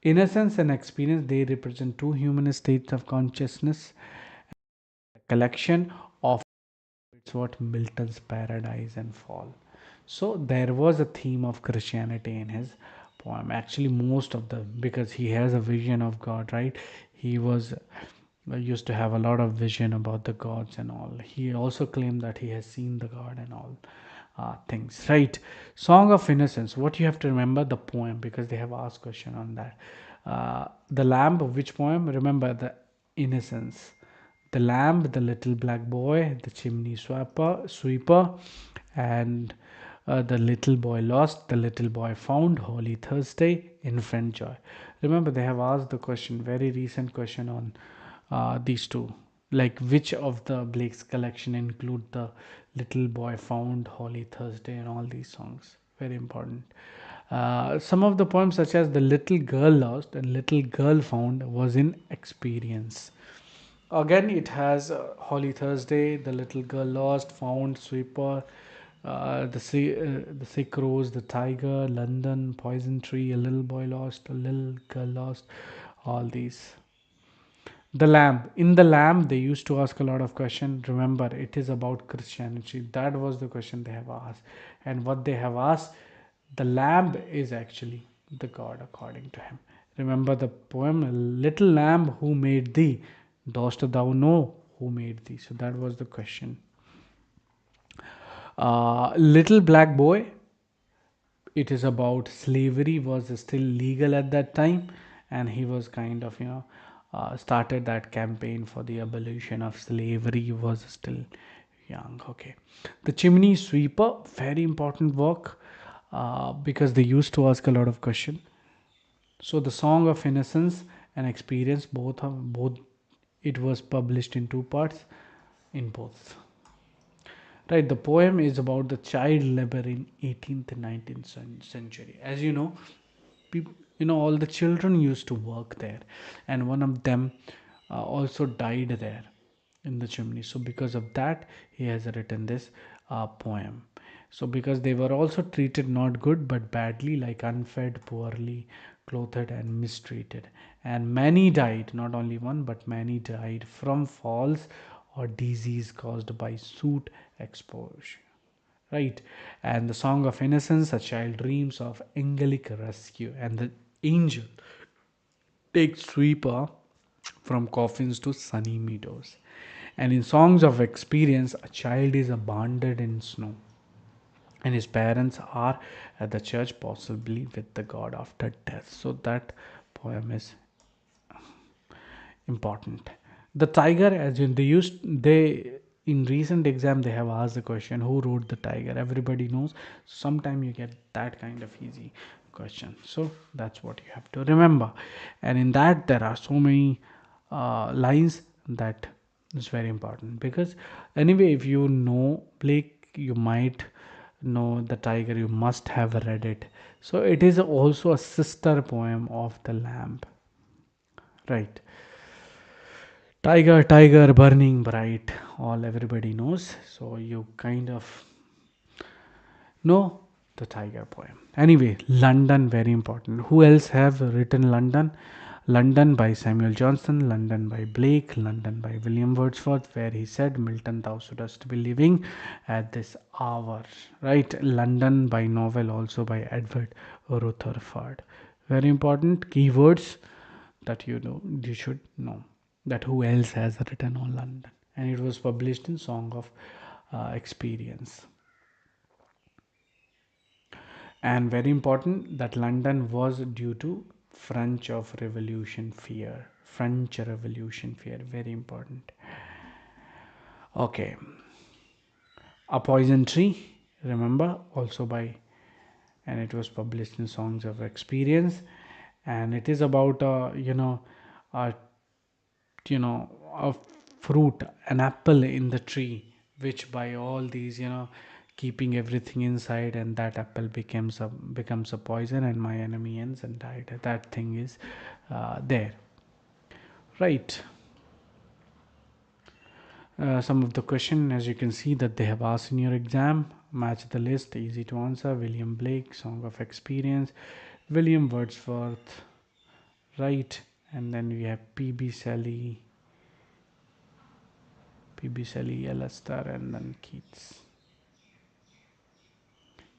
Innocence and experience, they represent two human states of consciousness. Collection of it's what Milton's Paradise and Fall. So there was a theme of Christianity in his poem. Actually, most of the, because he has a vision of God, right? He was used to have a lot of vision about the gods and all. He also claimed that he has seen the God and all things, right? Song of Innocence. What you have to remember the poem, because they have asked question on that. The Lamb, which poem? Remember the Innocence. The Lamb, the Little Black Boy, the Chimney Sweeper, and the Little Boy Lost, the Little Boy Found, Holy Thursday, Infant Joy. Remember, they have asked the question, very recent question on these two. Like, which of the Blake's collection include the Little Boy Found, Holy Thursday, and all these songs? Very important. Some of the poems, such as The Little Girl Lost and Little Girl Found, was in Experience. Again, it has Holy Thursday, The Little Girl Lost, Found, Sweeper, the Sick Rose, The Tiger, London, Poison Tree, A Little Boy Lost, A Little Girl Lost, all these. The Lamb. In The Lamb, they used to ask a lot of questions. Remember, it is about Christianity. That was the question they have asked. And what they have asked, the Lamb is actually the God according to him. Remember the poem, Little Lamb, who made thee? Dost thou know who made thee? So that was the question. Little Black Boy, it is about slavery was still legal at that time, and he was kind of started that campaign for the abolition of slavery. He was still young. Okay, the Chimney Sweeper, very important work, because they used to ask a lot of question. So the Song of Innocence and Experience, both it was published in two parts in both. Right, the poem is about the child labor in 18th and 19th century. As you know, all the children used to work there, and one of them also died there in the chimney. So because of that, he has written this poem. So, because they were also treated not good but badly, like unfed, poorly clothed, and mistreated. And many died, not only one, but many died from falls or disease caused by soot exposure. Right? And the Song of Innocence, a child dreams of angelic rescue, and the angel takes sweeper from coffins to sunny meadows. And in Songs of Experience, a child is abandoned in snow, and his parents are at the church, possibly with the God after death. So that poem is important. The tiger, as in they in recent exam they have asked the question who wrote the tiger. Everybody knows. Sometime you get that kind of easy question. So that's what you have to remember. And in that there are so many lines that is very important, because anyway if you know Blake, you might know the tiger, you must have read it. So it is also a sister poem of the lamb, right? Tiger, tiger, burning bright. All everybody knows. So you kind of know the tiger poem. Anyway, London, very important. Who else have written London? London by Samuel Johnson, London by Blake, London by William Wordsworth, where he said, Milton, thou shouldst be living at this hour. Right? London by novel, also by Edward Rutherford. Very important keywords that you should know, that who else has written on London, and it was published in Song of Experience. And very important that London was due to French Revolution fear, very important. Okay, A Poison Tree, remember, also by, and it was published in Songs of Experience, and it is about a a fruit, an apple in the tree, which by all these keeping everything inside, and that apple becomes a poison, and my enemy ends and died. That thing is there, right? Some of the question, as you can see, that they have asked in your exam, match the list, easy to answer. William Blake, Song of Experience, William Wordsworth, right? And then we have PB Shelley, Elester, and then Keats.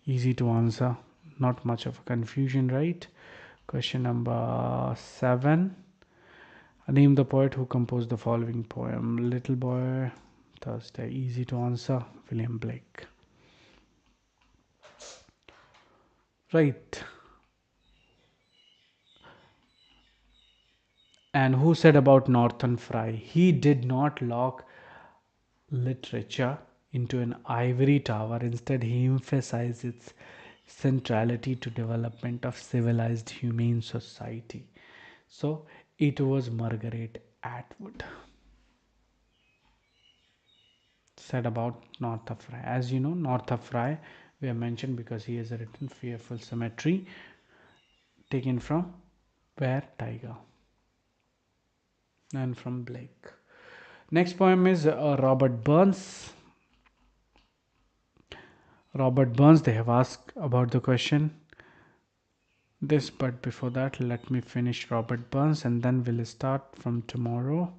Easy to answer, not much of a confusion, right? Question number 7. Name the poet who composed the following poem. Little Boy Thursday. Easy to answer. William Blake. Right. And who said about Norton Fry? He did not lock literature into an ivory tower. Instead, he emphasized its centrality to development of civilized humane society. So it was Margaret Atwood said about Northrop Frye. As you know, Northrop Frye we have mentioned because he has written Fearful Cemetery, taken from where? Tiger, and from Blake. Next poem is Robert Burns. Robert Burns, they have asked about the question this, but before that let me finish Robert Burns and then we'll start from tomorrow.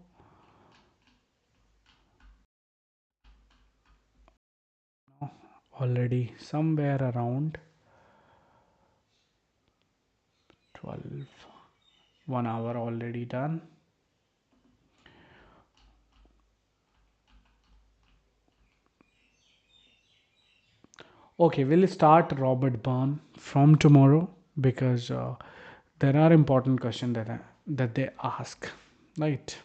Already somewhere around 12, 1 hour already done. Okay, we'll start Robert Burns from tomorrow, because there are important questions that they ask, right?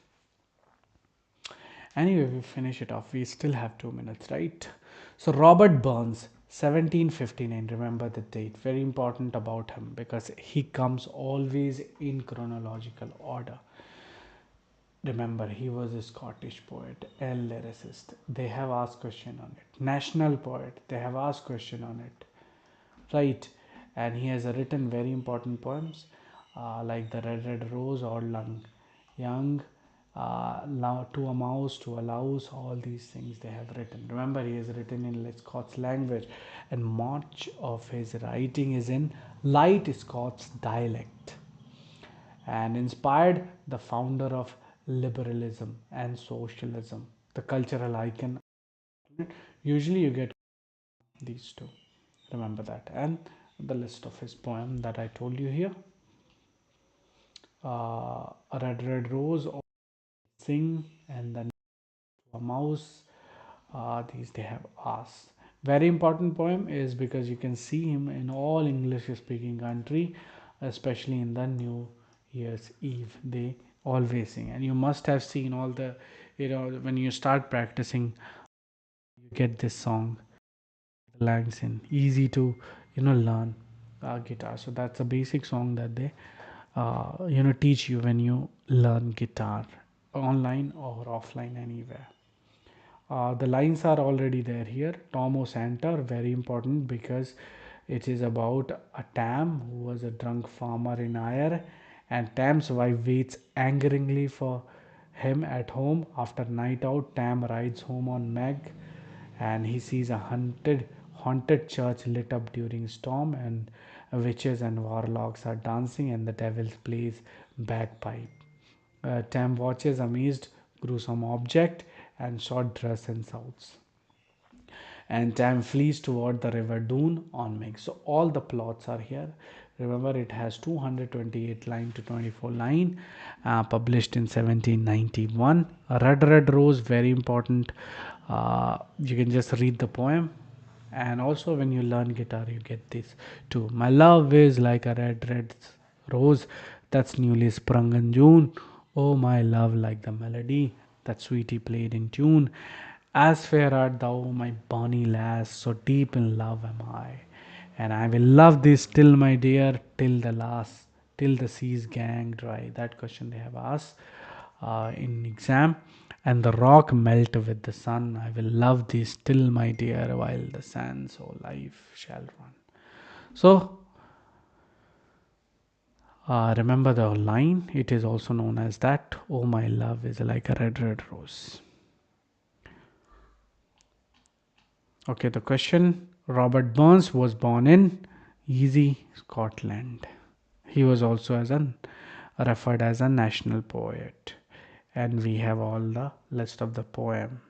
Anyway, we finish it off. We still have 2 minutes, right? So Robert Burns, 1759. Remember the date. Very important about him because he comes always in chronological order. Remember, he was a Scottish poet and lyricist. They have asked question on it. National poet. They have asked question on it, right? And he has written very important poems like the Red Red Rose or Young to a mouse, to a louse, all these things they have written. Remember, he has written in Scots language, and much of his writing is in light Scots dialect, and inspired the founder of liberalism and socialism, the cultural icon. Usually, you get these two. Remember that, and the list of his poem that I told you here. A red, red rose, or sing, and then a mouse. These they have asked. Very important poem is because you can see him in all English speaking country, especially in the New Year's Eve. They always sing, and you must have seen all the, when you start practicing, you get this song, the lines in easy to, learn guitar. So that's a basic song that they, teach you when you learn guitar online or offline anywhere. The lines are already there here. Tom O'Santa, very important because it is about a Tam who was a drunk farmer in Ayr, and Tam's wife waits angeringly for him at home. After night out, Tam rides home on Meg, and he sees a haunted church lit up during storm, and witches and warlocks are dancing, and the devil plays bagpipe. Tam watches amazed, gruesome object, and short dress and shouts. And Tam flees toward the river Doon on Meg. So all the plots are here. Remember, it has 228 line to 24 line, published in 1791. A red, red rose, very important. You can just read the poem, and also when you learn guitar you get this too. My love is like a red, red rose that's newly sprung in June. Oh, my love, like the melody that sweetie played in tune. As fair art thou, my bonny lass, so deep in love am I, and I will love thee still, my dear, till the last, till the seas gang dry. That question they have asked in exam. And the rock melt with the sun. I will love thee still, my dear, while the sands of life shall run. So remember the line. It is also known as that. Oh, my love is like a red, red rose. Okay, the question. Robert Burns was born in Easy, Scotland. He was also referred as a national poet. And we have all the list of the poem.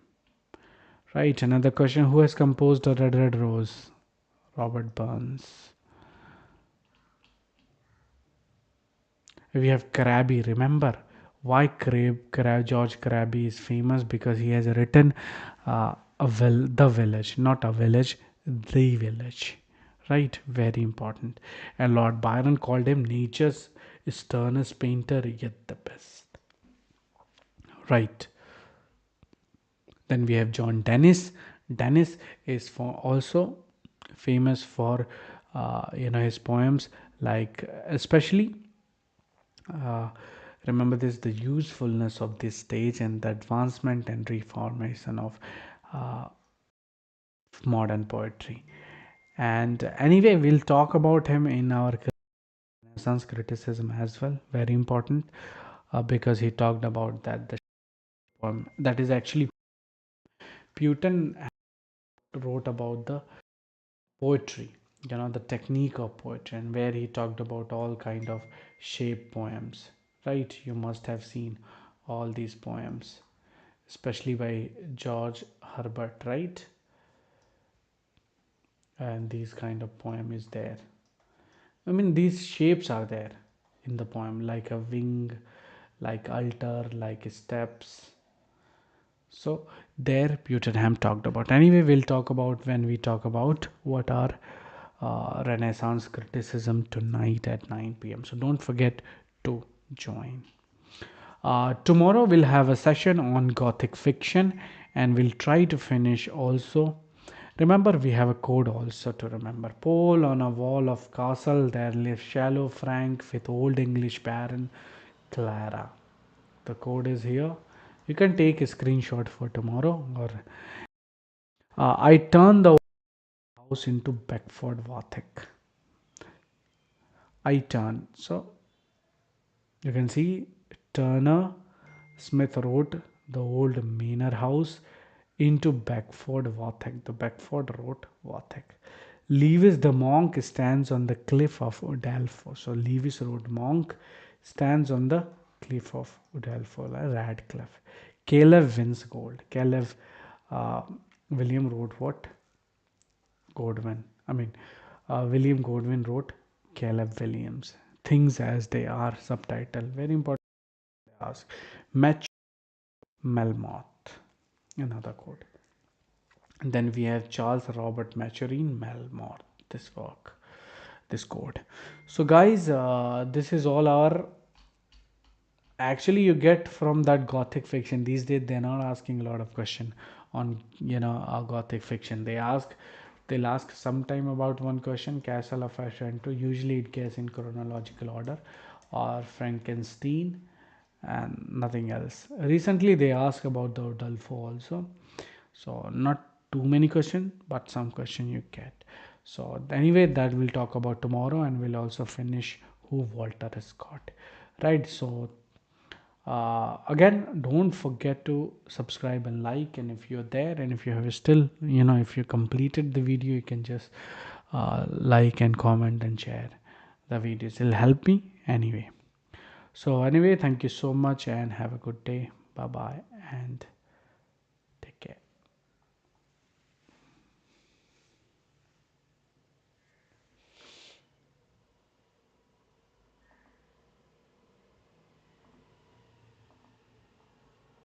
Right, another question. Who has composed a Red Red Rose? Robert Burns. We have Crabby. Remember why George Crabby is famous? Because he has written the village, not a village, the village. Right, very important. And Lord Byron called him nature's sternest painter, yet the best. Right. Then we have John Dennis. Dennis is for also famous for his poems, like especially uh, remember this, the usefulness of this stage and the advancement and reformation of uh, modern poetry. And anyway, we'll talk about him in our Renaissance criticism as well. Very important because he talked about that the poem that is actually Putin wrote about the poetry, the technique of poetry, and where he talked about all kind of shape poems. Right, you must have seen all these poems, especially by George Herbert, right? And these kind of poem is there. I mean, these shapes are there in the poem, like a wing, like altar, like steps. So there Putenham talked about. Anyway, we'll talk about when we talk about what are Renaissance criticism tonight at 9 p.m. So don't forget to join. Tomorrow we'll have a session on Gothic fiction, and we'll try to finish also. Remember, we have a code also to remember. Pole on a wall of castle, there lives shallow Frank with old English baron Clara. The code is here. You can take a screenshot for tomorrow. Or I turn the house into Beckford Gothic. I turn. So you can see Turner Smith wrote the old manor house into Beckford Gothic. The Beckford wrote Gothic. Lewis the monk stands on the cliff of Udalfo. So Lewis wrote monk stands on the cliff of Udalfo, like Radcliffe. Caleb wins gold. Caleb uh, William wrote what? Godwin. William Godwin wrote Caleb Williams. Things as they are, subtitle. Very important to ask. Match Melmoth. Another quote. And then we have Charles Robert Maturin Melmoth. This work, this quote. So, guys, this is all our actually you get from that Gothic fiction. These days they're not asking a lot of question on Gothic fiction. They'll ask sometime about one question, Castle of Otranto. Usually it gets in chronological order, or Frankenstein, and nothing else. Recently they ask about the Udolfo also, so not too many questions, but some question you get. So anyway, that we'll talk about tomorrow, and we'll also finish who Walter Scott, right? So again, don't forget to subscribe and like, and if you're there and if you have still, if you completed the video, you can just like and comment and share the videos. It'll help me anyway. So anyway, thank you so much and have a good day. Bye bye. And